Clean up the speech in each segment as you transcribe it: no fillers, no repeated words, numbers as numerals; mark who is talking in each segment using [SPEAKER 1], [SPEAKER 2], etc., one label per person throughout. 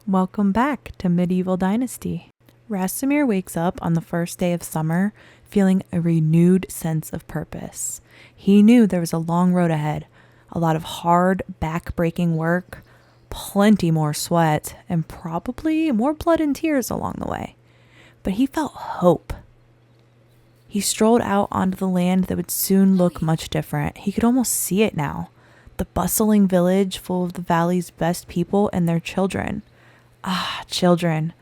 [SPEAKER 1] Welcome back to Medieval Dynasty. Rasimir wakes up on the first day of summer feeling a renewed sense of purpose. He knew there was a long road ahead, a lot of hard, back-breaking work, plenty more sweat, and probably more blood and tears along the way. But he felt hope. He strolled out onto the land that would soon look much different. He could almost see it now. The bustling village full of the valley's best people and their children. Ah, children.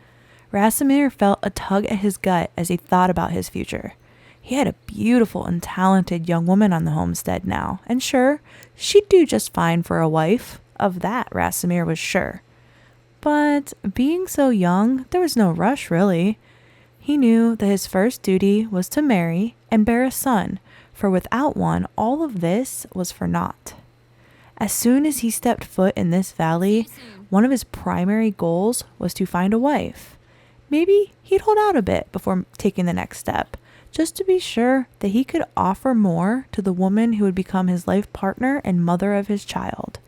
[SPEAKER 1] Rasimir felt a tug at his gut as he thought about his future. He had a beautiful and talented young woman on the homestead now, and sure, she'd do just fine for a wife. Of that, Rasimir was sure. But being so young, there was no rush, really. He knew that his first duty was to marry and bear a son, for without one, all of this was for naught. As soon as he stepped foot in this valley, one of his primary goals was to find a wife. Maybe he'd hold out a bit before taking the next step, just to be sure that he could offer more to the woman who would become his life partner and mother of his child.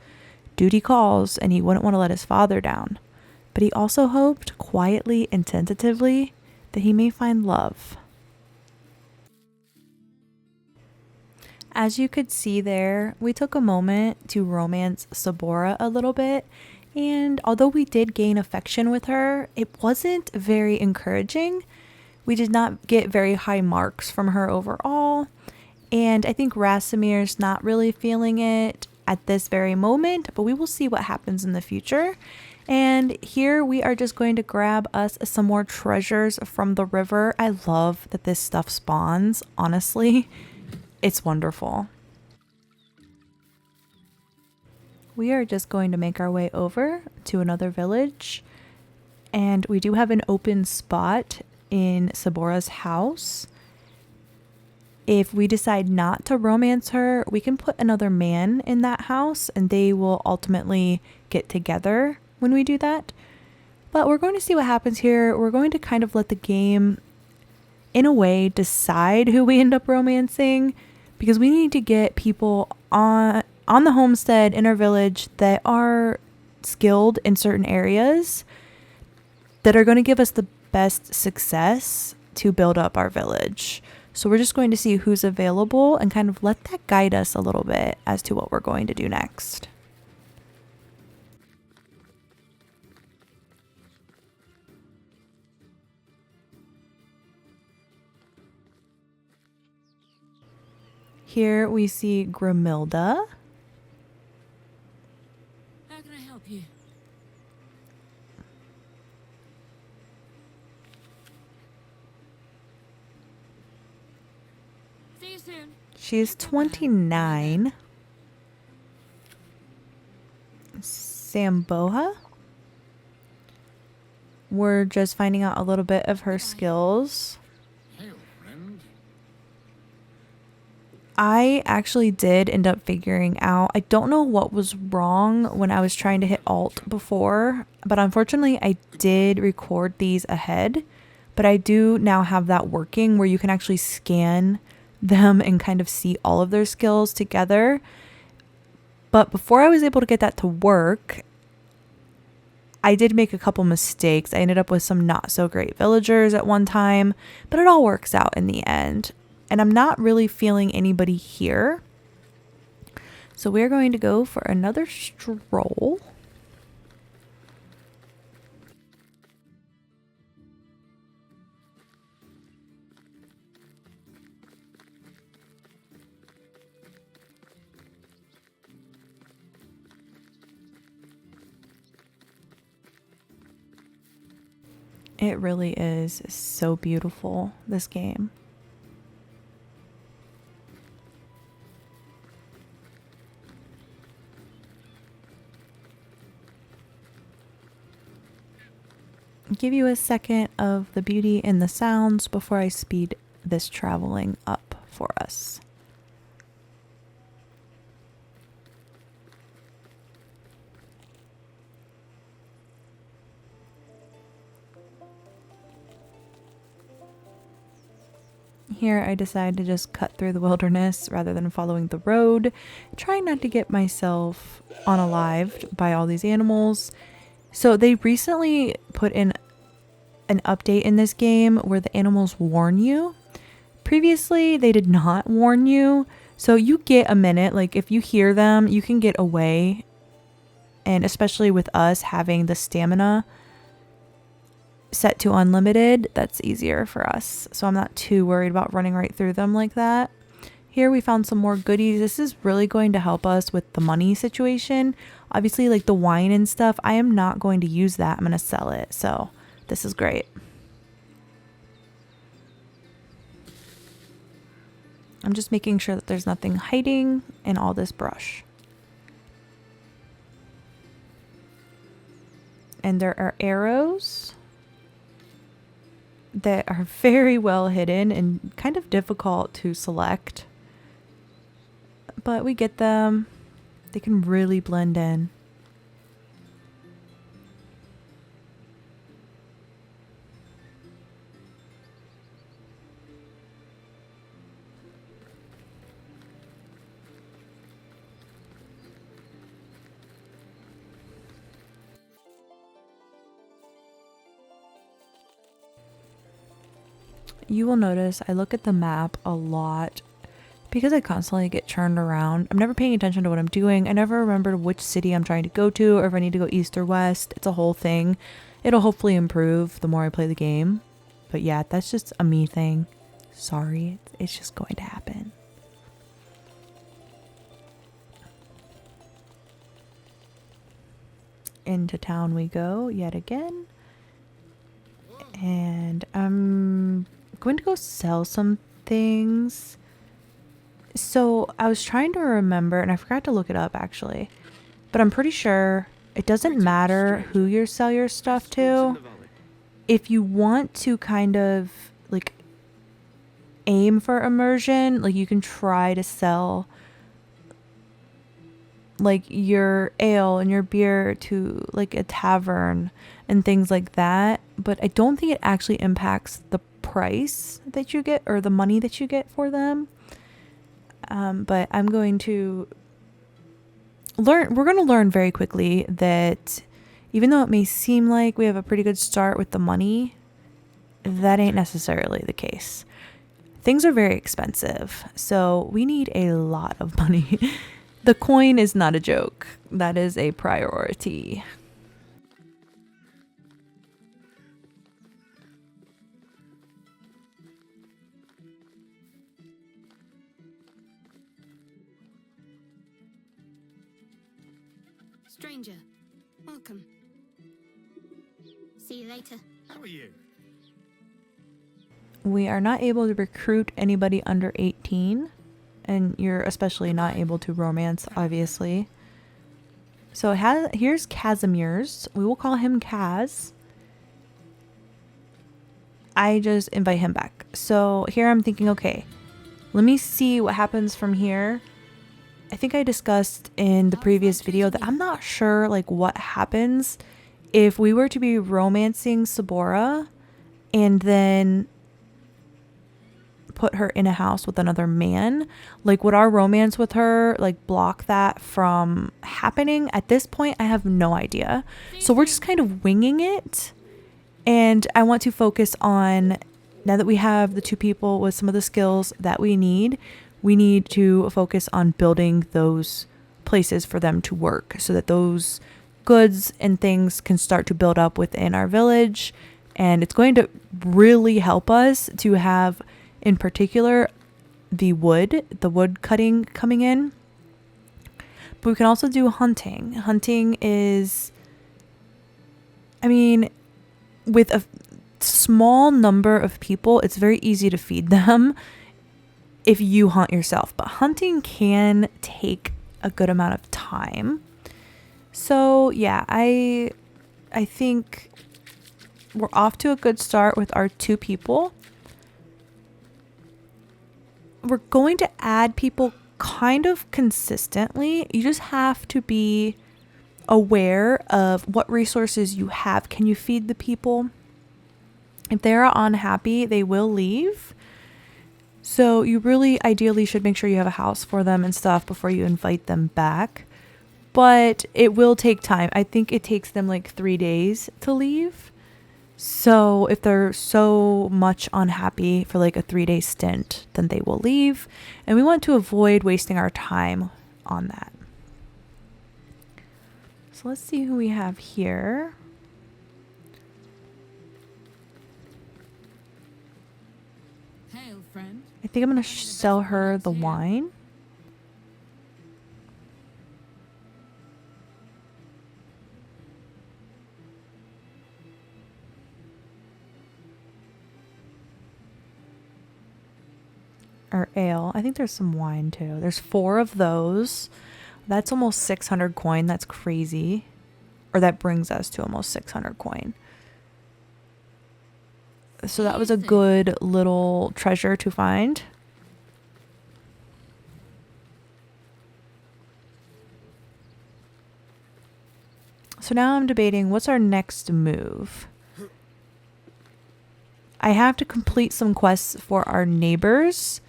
[SPEAKER 1] Duty calls, and he wouldn't want to let his father down. But he also hoped, quietly and tentatively, that he may find love. As you could see there, we took a moment to romance Sabora a little bit, and although we did gain affection with her, it wasn't very encouraging. We did not get very high marks from her overall, and I think Rasimir's not really feeling it at this very moment, but we will see what happens in the future. And here we are just going to grab us some more treasures from the river. I love that this stuff spawns, honestly. It's wonderful. We are just going to make our way over to another village. And we do have an open spot in Sabora's house. If we decide not to romance her, we can put another man in that house and they will ultimately get together when we do that. But we're going to see what happens here. We're going to kind of let the game, in a way, decide who we end up romancing, because we need to get people on the homestead in our village that are skilled in certain areas that are going to give us the best success to build up our village. So we're just going to see who's available and kind of let that guide us a little bit as to what we're going to do next. Here we see Grimilda.
[SPEAKER 2] How can I help you? See you soon.
[SPEAKER 1] She's 29. Samboha. We're just finding out a little bit of her skills. I actually did end up figuring out, I don't know what was wrong when I was trying to hit Alt before, but unfortunately I did record these ahead, but I do now have that working where you can actually scan them and kind of see all of their skills together. But before I was able to get that to work, I did make a couple mistakes. I ended up with some not so great villagers at one time, but it all works out in the end. And I'm not really feeling anybody here. So we're going to go for another stroll. It really is so beautiful, this game. Give you a second of the beauty and the sounds before I speed this traveling up for us. Here I decide to just cut through the wilderness rather than following the road, trying not to get myself unalived by all these animals. So they recently put in an update in this game where the animals warn you. Previously, they did not warn you. So you get a minute. Like if you hear them, you can get away. And especially with us having the stamina set to unlimited, that's easier for us. So I'm not too worried about running right through them like that. Here we found some more goodies. This is really going to help us with the money situation. Obviously, like the wine and stuff, I am not going to use that. I'm going to sell it. So this is great. I'm just making sure that there's nothing hiding in all this brush. And there are arrows that are very well hidden and kind of difficult to select. But we get them. They can really blend in. You will notice I look at the map a lot because I constantly get turned around. I'm never paying attention to what I'm doing. I never remember which city I'm trying to go to or if I need to go east or west. It's a whole thing. It'll hopefully improve the more I play the game. But yeah, that's just a me thing. Sorry, it's just going to happen. Into town we go yet again. And I'm going to go sell some things. So I was trying to remember, and I forgot to look it up actually, but I'm pretty sure it doesn't matter who you sell your stuff to. If you want to kind of like aim for immersion, like you can try to sell like your ale and your beer to like a tavern and things like that, but I don't think it actually impacts the price that you get or the money that you get for them. But I'm going to learn, we're going to learn very quickly that even though it may seem like we have a pretty good start with the money, that ain't necessarily the case. Things are very expensive, so we need a lot of money. The coin is not a joke. That is a priority.
[SPEAKER 3] Stranger, welcome. See you later.
[SPEAKER 4] How are you?
[SPEAKER 1] We are not able to recruit anybody under 18, and you're especially not able to romance, obviously. So here's Casimir's. We will call him Kaz. I just invite him back. So here I'm thinking, okay, let me see what happens from here. I think I discussed in the previous video that I'm not sure like what happens if we were to be romancing Sabora and then put her in a house with another man. Like would our romance with her like block that from happening? At this point, I have no idea. So we're just kind of winging it. And I want to focus on, now that we have the two people with some of the skills that we need to focus on building those places for them to work so that those goods and things can start to build up within our village. And it's going to really help us to have, in particular, the wood cutting coming in. But we can also do hunting. Hunting is, I mean, with a small number of people, it's very easy to feed them if you hunt yourself. But hunting can take a good amount of time. So yeah, I think we're off to a good start with our two people. We're going to add people kind of consistently. You just have to be aware of what resources you have. Can you feed the people? If they're unhappy, they will leave. So you really ideally should make sure you have a house for them and stuff before you invite them back. but it will take time. I think it takes them like 3 days to leave. So if they're so much unhappy for like a 3-day stint, then they will leave. And we want to avoid wasting our time on that. So let's see who we have here.
[SPEAKER 2] Hail, friend.
[SPEAKER 1] I think I'm going to sell her the wine. Or ale. I think there's some wine too. There's 4 of those. That's almost 600 coin. That's crazy. Or that brings us to almost 600 coin. So that was a good little treasure to find. So now I'm debating what's our next move. I have to complete some quests for our neighbors.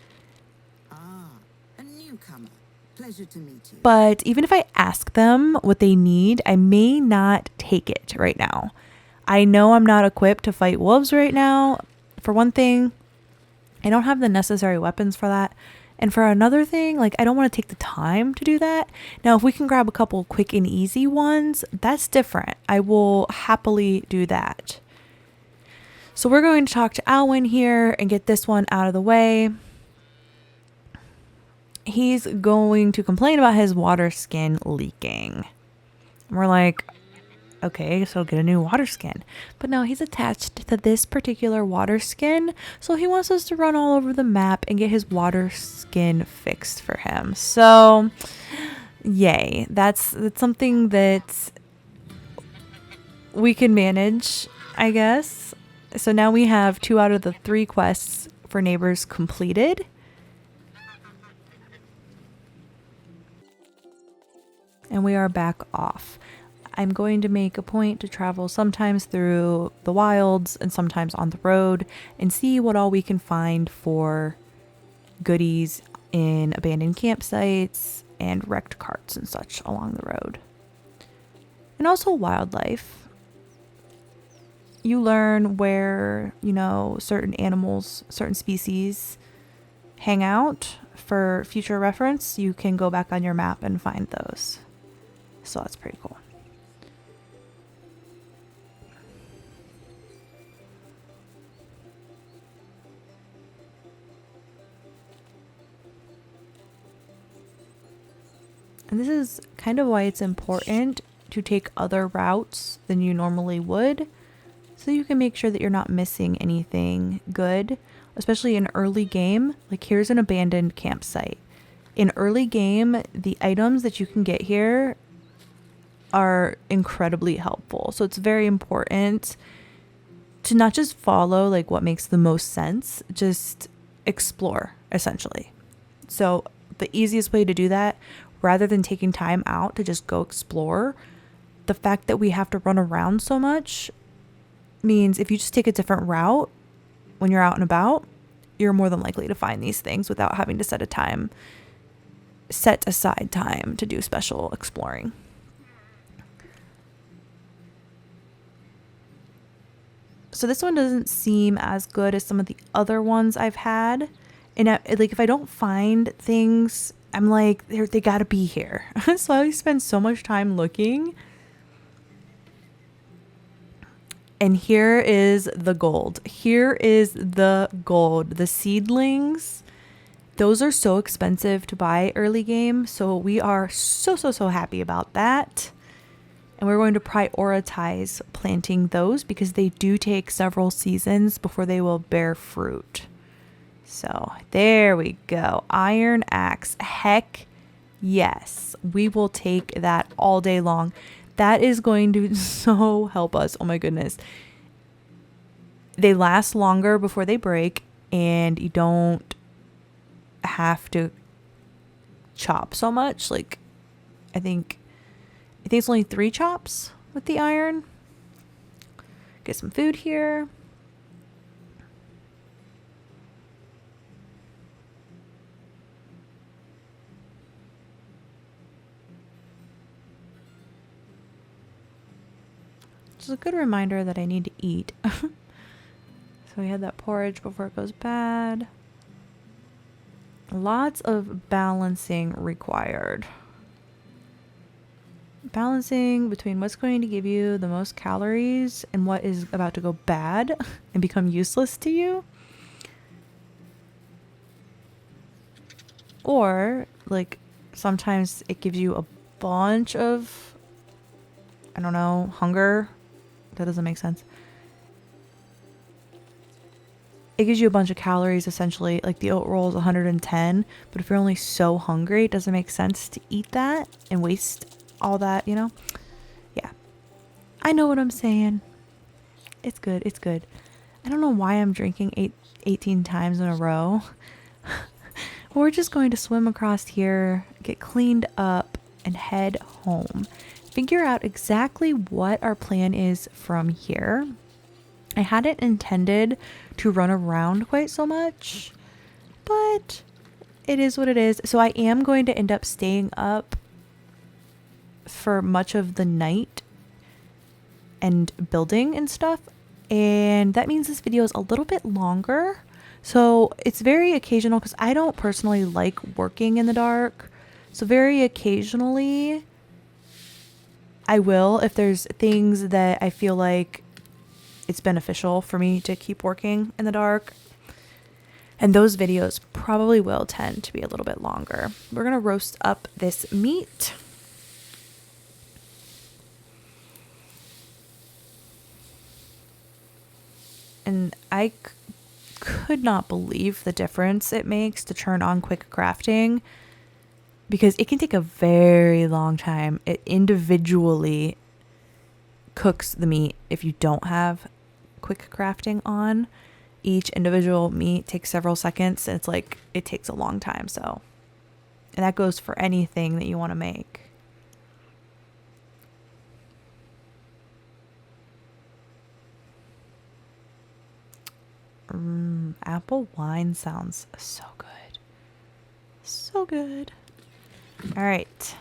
[SPEAKER 3] A newcomer. Pleasure to meet you.
[SPEAKER 1] But even if I ask them what they need, I may not take it right now. I know I'm not equipped to fight wolves right now. For one thing, I don't have the necessary weapons for that. And for another thing, like I don't want to take the time to do that. Now, if we can grab a couple quick and easy ones, that's different. I will happily do that. So we're going to talk to Alwyn here and get this one out of the way. He's going to complain about his water skin leaking. And we're like, okay, so get a new water skin. But no, he's attached to this particular water skin. So he wants us to run all over the map and get his water skin fixed for him. So, yay. That's something that we can manage, I guess. So now we have 2 out of the 3 quests for neighbors completed. And we are back off. I'm going to make a point to travel sometimes through the wilds and sometimes on the road and see what all we can find for goodies in abandoned campsites and wrecked carts and such along the road. And also wildlife. You learn where, certain animals, certain species hang out. For future reference, you can go back on your map and find those. So that's pretty cool. And this is kind of why it's important to take other routes than you normally would, so you can make sure that you're not missing anything good, especially in early game. Like here's an abandoned campsite. In early game, the items that you can get here are incredibly helpful. So it's very important to not just follow like what makes the most sense, just explore essentially. So the easiest way to do that, rather than taking time out to just go explore, the fact that we have to run around so much means if you just take a different route when you're out and about, you're more than likely to find these things without having to set aside time to do special exploring. So this one doesn't seem as good as some of the other ones I've had. And like if I don't find things, I'm like, they gotta be here. So I always spend so much time looking. And here is the gold. Here is the gold. The seedlings, those are so expensive to buy early game. So we are so happy about that. And we're going to prioritize planting those because they do take several seasons before they will bear fruit. So there we go. Iron axe. Heck yes. We will take that all day long. That is going to so help us. Oh my goodness. They last longer before they break, and you don't have to chop so much. Like I think it's only 3 chops with the iron. Get some food here. is a good reminder that I need to eat. So we had that porridge before it goes bad. Lots of balancing required. Balancing between what's going to give you the most calories and what is about to go bad and become useless to you. Or, like, sometimes it gives you a bunch of, I don't know, hunger. That doesn't make sense. It gives you a bunch of calories, essentially. Like, the oat roll is 110, but if you're only so hungry, it doesn't make sense to eat that and waste all that, you know? Yeah. I know what I'm saying. It's good. It's good. I don't know why I'm drinking 18 times in a row. We're just going to swim across here, get cleaned up, and head home. Figure out exactly what our plan is from here. I hadn't intended to run around quite so much, but it is what it is. So I am going to end up staying up for much of the night and building and stuff. And that means this video is a little bit longer. So it's very occasional because I don't personally like working in the dark. So very occasionally I will, if there's things that I feel like it's beneficial for me to keep working in the dark. And those videos probably will tend to be a little bit longer. We're going to roast up this meat. And I could not believe the difference it makes to turn on quick crafting, because it can take a very long time. It individually cooks the meat if you don't have quick crafting on. Each individual meat takes several seconds, and it's like it takes a long time. So, and that goes for anything that you want to make. Apple wine sounds so good. So good. All right.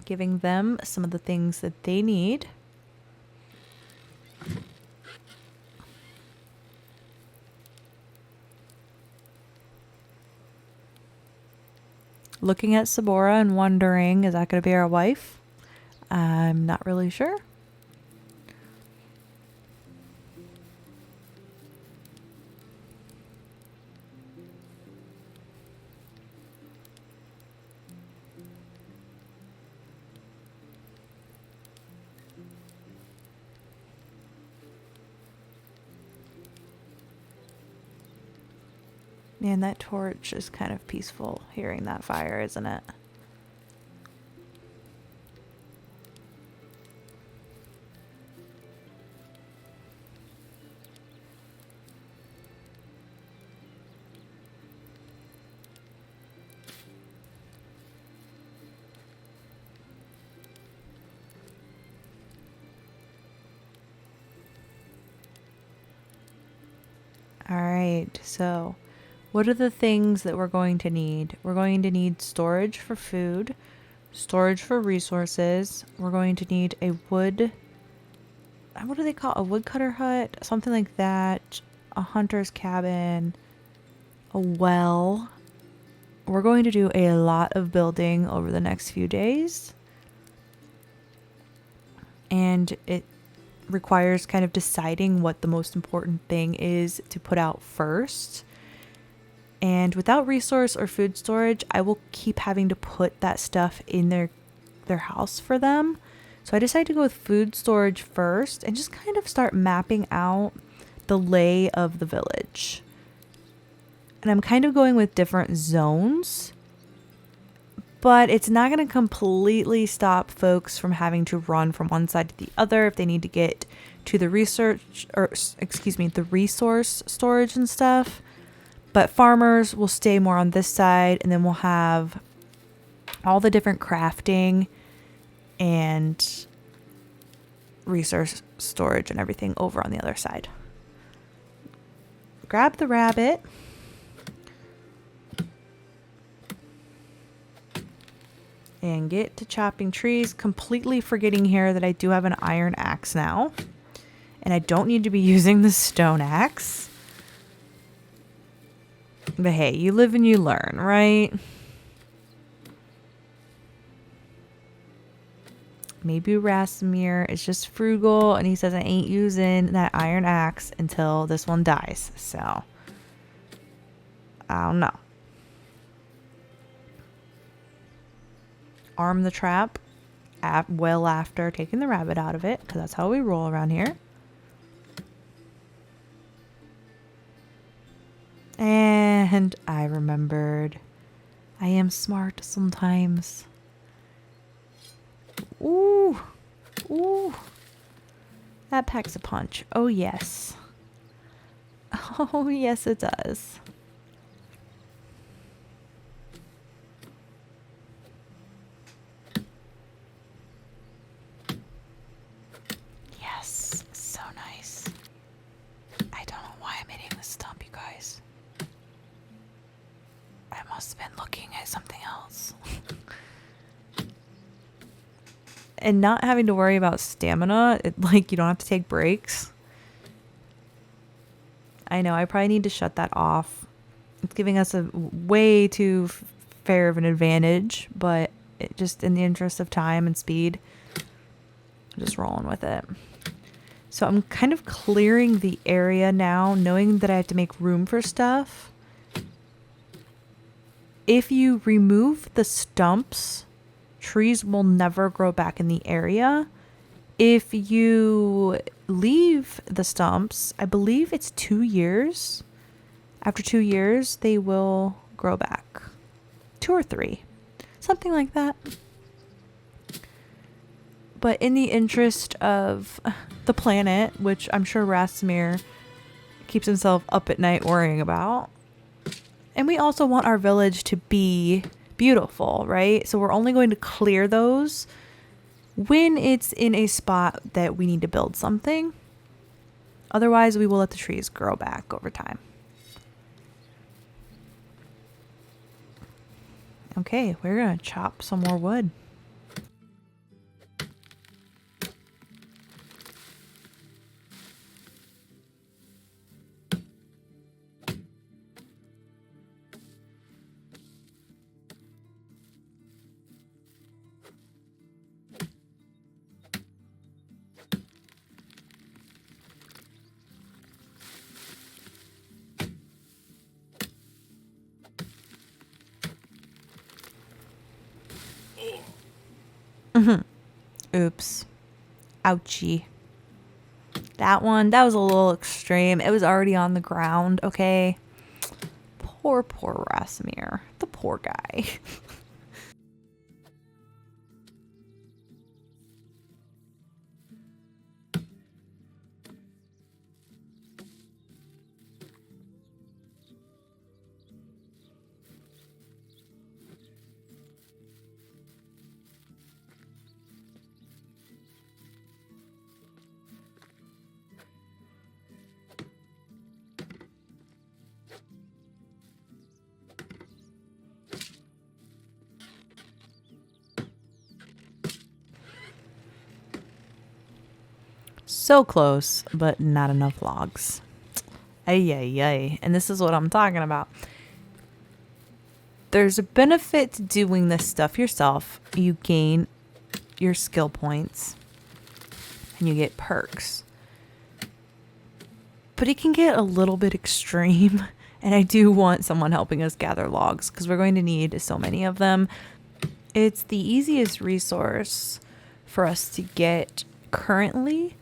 [SPEAKER 1] Giving them some of the things that they need. Looking at Sabora and wondering, is that going to be our wife? I'm not really sure. Man, that torch is kind of peaceful hearing that fire, isn't it? All right, so what are the things that we're going to need? We're going to need storage for food, storage for resources. We're going to need a wood, what do they call a woodcutter hut? Something like that. A hunter's cabin, a well. We're going to do a lot of building over the next few days. And it requires kind of deciding what the most important thing is to put out first. And without resource or food storage, I will keep having to put that stuff in their house for them. So I decided to go with food storage first and just kind of start mapping out the lay of the village. And I'm kind of going with different zones, but it's not going to completely stop folks from having to run from one side to the other if they need to get to the the resource storage and stuff. But farmers will stay more on this side, and then we'll have all the different crafting and resource storage and everything over on the other side. Grab the rabbit. And get to chopping trees, completely forgetting here that I do have an iron axe now. And I don't need to be using the stone axe. But hey, you live and you learn, right? Maybe Rasimir is just frugal and he says I ain't using that iron axe until this one dies. So, I don't know. Arm the trap well after taking the rabbit out of it, because that's how we roll around here. And I remembered. I am smart sometimes. Ooh. Ooh. That packs a punch. Oh, yes. Oh, yes, it does. Yes. So nice. I don't know why I'm hitting the stump, you guys. I must have been looking at something else. And not having to worry about stamina, like you don't have to take breaks. I know, I probably need to shut that off. It's giving us a way too fair of an advantage, but it just in the interest of time and speed, I'm just rolling with it. So I'm kind of clearing the area now, knowing that I have to make room for stuff. If you remove the stumps, trees will never grow back in the area. If you leave the stumps, I believe it's 2 years. After 2 years, they will grow back. 2 or 3. Something like that. But in the interest of the planet, which I'm sure Rasimir keeps himself up at night worrying about, and we also want our village to be beautiful, right? So we're only going to clear those when it's in a spot that we need to build something. Otherwise, we will let the trees grow back over time. Okay, we're going to chop some more wood. Oops. Ouchie. That was a little extreme. It was already on the ground, okay? Poor Rasimir. The poor guy. So close, but not enough logs. Ay, ay, ay. And this is what I'm talking about. There's a benefit to doing this stuff yourself. You gain your skill points and you get perks. But it can get a little bit extreme. And I do want someone helping us gather logs because we're going to need so many of them. It's the easiest resource for us to get currently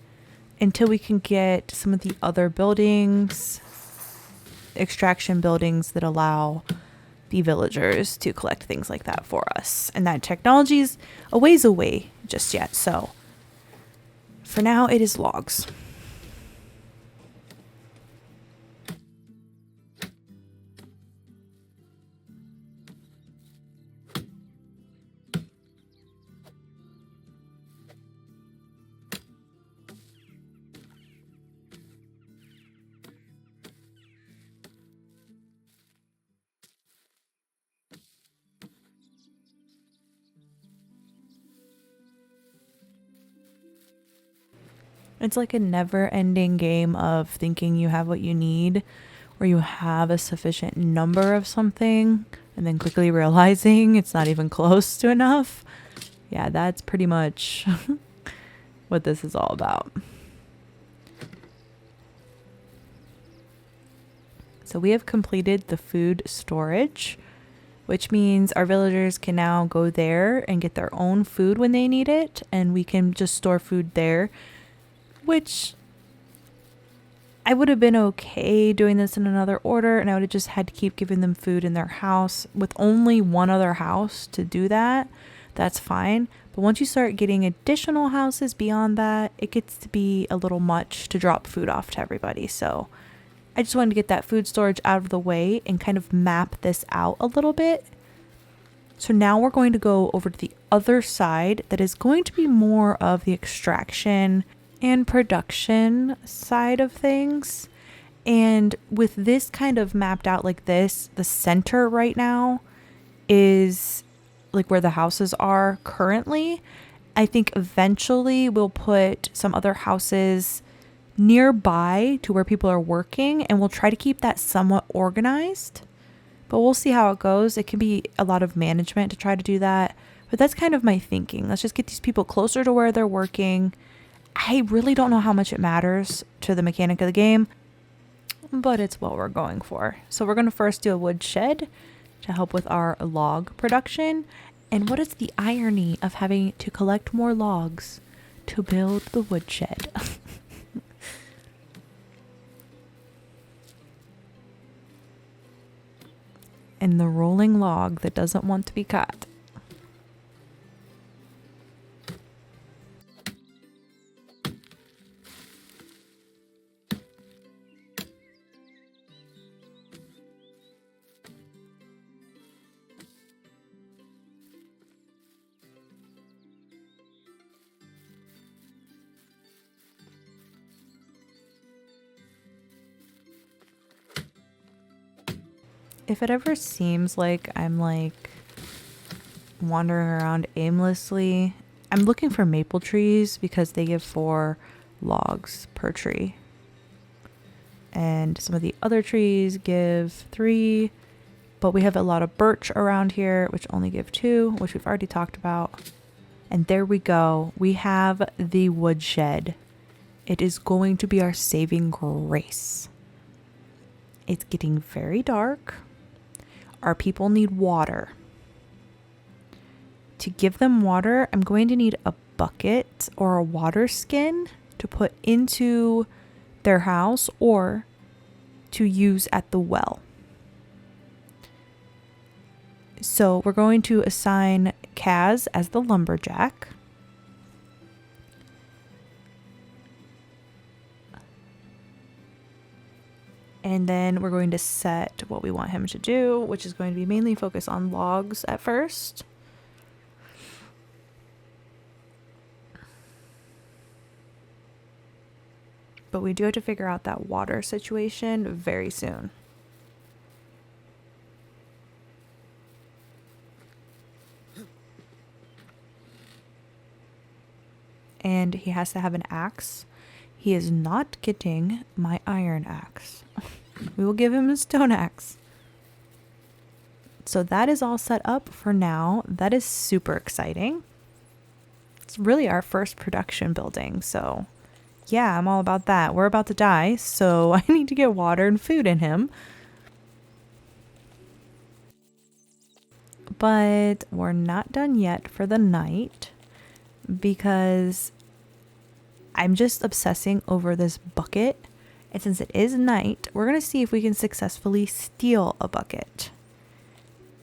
[SPEAKER 1] until we can get some of the other buildings, extraction buildings that allow the villagers to collect things like that for us. And that technology's a ways away just yet. So for now, it is logs. It's like a never-ending game of thinking you have what you need or you have a sufficient number of something and then quickly realizing it's not even close to enough. Yeah, that's pretty much what this is all about. So we have completed the food storage, which means our villagers can now go there and get their own food when they need it, and we can just store food there, which I would have been okay doing this in another order, and I would have just had to keep giving them food in their house. With only one other house to do that, that's fine. But once you start getting additional houses beyond that, it gets to be a little much to drop food off to everybody. So I just wanted to get that food storage out of the way and kind of map this out a little bit. So now we're going to go over to the other side that is going to be more of the extraction and production side of things. And with this kind of mapped out like this, the center right now is like where the houses are currently. I think eventually we'll put some other houses nearby to where people are working, and we'll try to keep that somewhat organized, but we'll see how it goes. It can be a lot of management to try to do that, but that's kind of my thinking. Let's just get these people closer to where they're working. I really don't know how much it matters to the mechanic of the game, but it's what we're going for. So we're going to first do a wood shed to help with our log production. And what is the irony of having to collect more logs to build the wood shed? And the rolling log that doesn't want to be cut. If it ever seems like I'm like wandering around aimlessly, I'm looking for maple trees because they give 4 logs per tree. And some of the other trees give 3, but we have a lot of birch around here, which only give 2, which we've already talked about. And there we go. We have the woodshed. It is going to be our saving grace. It's getting very dark. Our people need water. To give them water, I'm going to need a bucket or a water skin to put into their house or to use at the well. So we're going to assign Kaz as the lumberjack. And then we're going to set what we want him to do, which is going to be mainly focus on logs at first. But we do have to figure out that water situation very soon. And he has to have an axe. He is not getting my iron axe. We will give him a stone axe. So that is all set up for now. That is super exciting. It's really our first production building. So yeah, I'm all about that. We're about to die, so I need to get water and food in him. But we're not done yet for the night because I'm just obsessing over this bucket. And since it is night, we're going to see if we can successfully steal a bucket.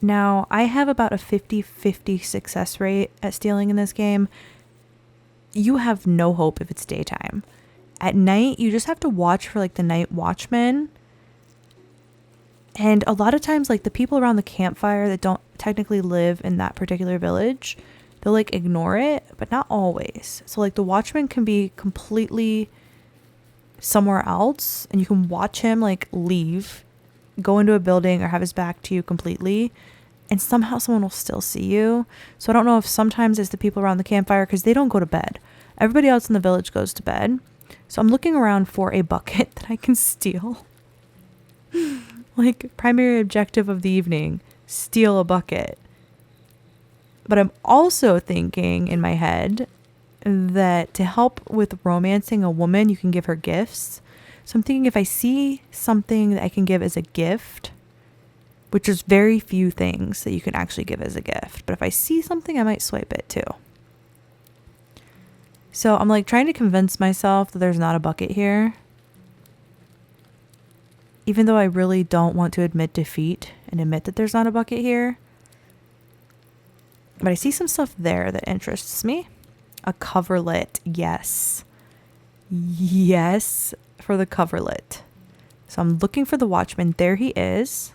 [SPEAKER 1] Now, I have about a 50-50 success rate at stealing in this game. You have no hope if it's daytime. At night, you just have to watch for like the night watchmen. And a lot of times, like the people around the campfire that don't technically live in that particular village, they'll like ignore it, but not always. So like the watchman can be completely somewhere else and you can watch him like leave, go into a building or have his back to you completely, and somehow someone will still see you. So I don't know if sometimes it's the people around the campfire because they don't go to bed. Everybody else in the village goes to bed. So I'm looking around for a bucket that I can steal. Like, primary objective of the evening, steal a bucket. But I'm also thinking in my head that to help with romancing a woman, you can give her gifts. So I'm thinking if I see something that I can give as a gift, which is very few things that you can actually give as a gift, but if I see something, I might swipe it too. So I'm like trying to convince myself that there's not a bucket here, even though I really don't want to admit defeat and admit that there's not a bucket here. But I see some stuff there that interests me. A coverlet, yes. Yes, for the coverlet. So I'm looking for the watchman. There he is.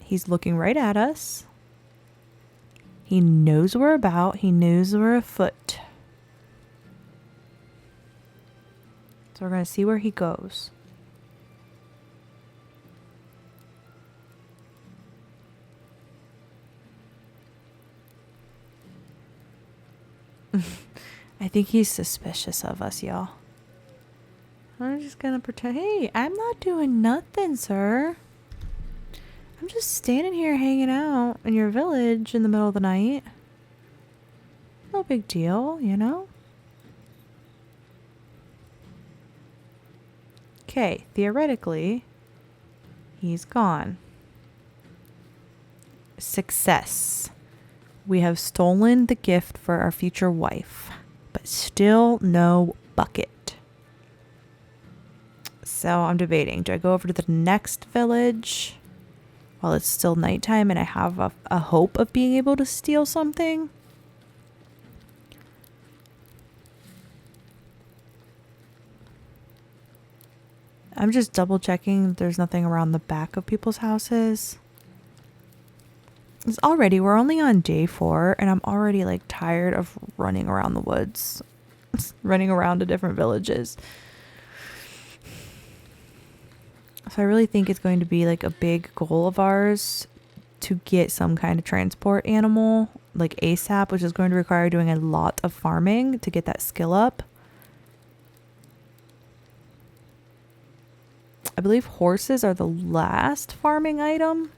[SPEAKER 1] He's looking right at us. He knows we're about. He knows we're afoot. So we're going to see where he goes. I think he's suspicious of us, y'all. I'm just gonna pretend. Hey, I'm not doing nothing, sir. I'm just standing here hanging out in your village in the middle of the night. No big deal, you know? Okay, theoretically, he's gone. Success. We have stolen the gift for our future wife, but still no bucket. So I'm debating. Do I go over to the next village while it's still nighttime and I have a hope of being able to steal something? I'm just double checking that there's nothing around the back of people's houses. We're only on day 4 and I'm already like tired of running around the woods, running around to different villages. So I really think it's going to be like a big goal of ours to get some kind of transport animal like ASAP, which is going to require doing a lot of farming to get that skill up. I believe horses are the last farming item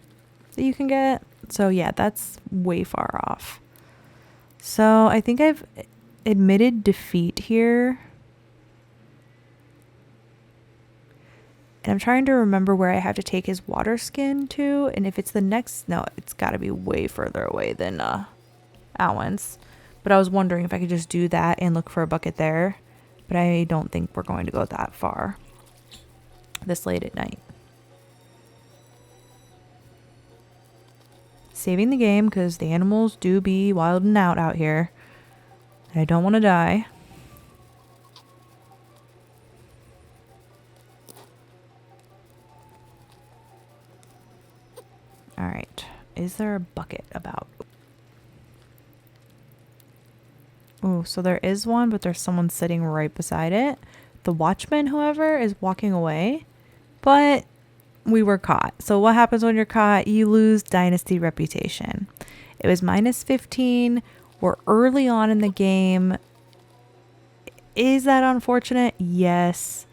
[SPEAKER 1] that you can get. So yeah, that's way far off. So I think I've admitted defeat here. And I'm trying to remember where I have to take his water skin to. And if it's the next, no, it's got to be way further away than Alwyn's. But I was wondering if I could just do that and look for a bucket there. But I don't think we're going to go that far this late at night. Saving the game because the animals do be wilding out here. And I don't want to die. Alright. Is there a bucket about? Oh, so there is one, but there's someone sitting right beside it. The watchman, however, is walking away. But we were caught. So what happens when you're caught? You lose dynasty reputation. It was minus 15. We're early on in the game. Is that unfortunate? Yes.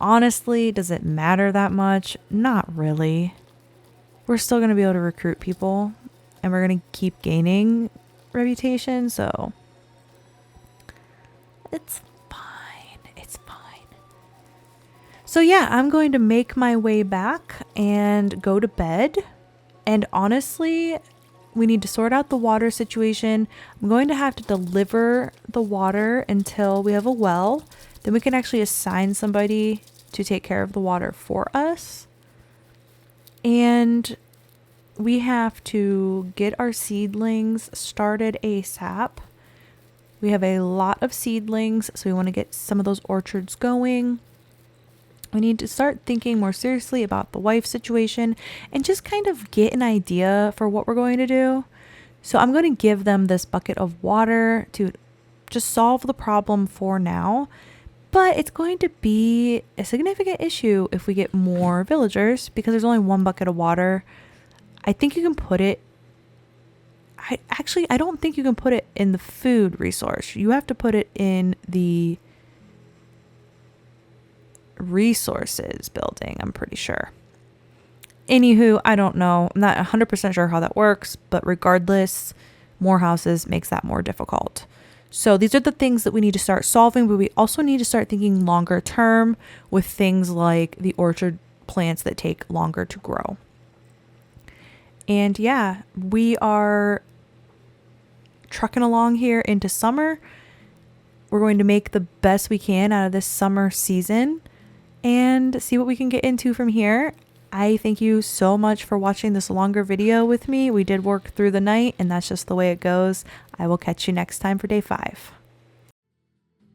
[SPEAKER 1] Honestly, does it matter that much? Not really. We're still going to be able to recruit people. And we're going to keep gaining reputation. So it's So yeah, I'm going to make my way back and go to bed. And honestly, we need to sort out the water situation. I'm going to have to deliver the water until we have a well. Then we can actually assign somebody to take care of the water for us. And we have to get our seedlings started ASAP. We have a lot of seedlings, so we want to get some of those orchards going. We need to start thinking more seriously about the wife situation and just kind of get an idea for what we're going to do. So I'm going to give them this bucket of water to just solve the problem for now. But it's going to be a significant issue if we get more villagers because there's only one bucket of water. I think you can put it, I don't think you can put it in the food resource. You have to put it in the resources building, I'm pretty sure. Anywho, I don't know. I'm not 100% sure how that works, but regardless, more houses makes that more difficult. So these are the things that we need to start solving, but we also need to start thinking longer term with things like the orchard plants that take longer to grow. And yeah, we are trucking along here into summer. We're going to make the best we can out of this summer season and see what we can get into from here. I thank you so much for watching this longer video with me. We did work through the night, and that's just the way it goes. I will catch you next time for day 5.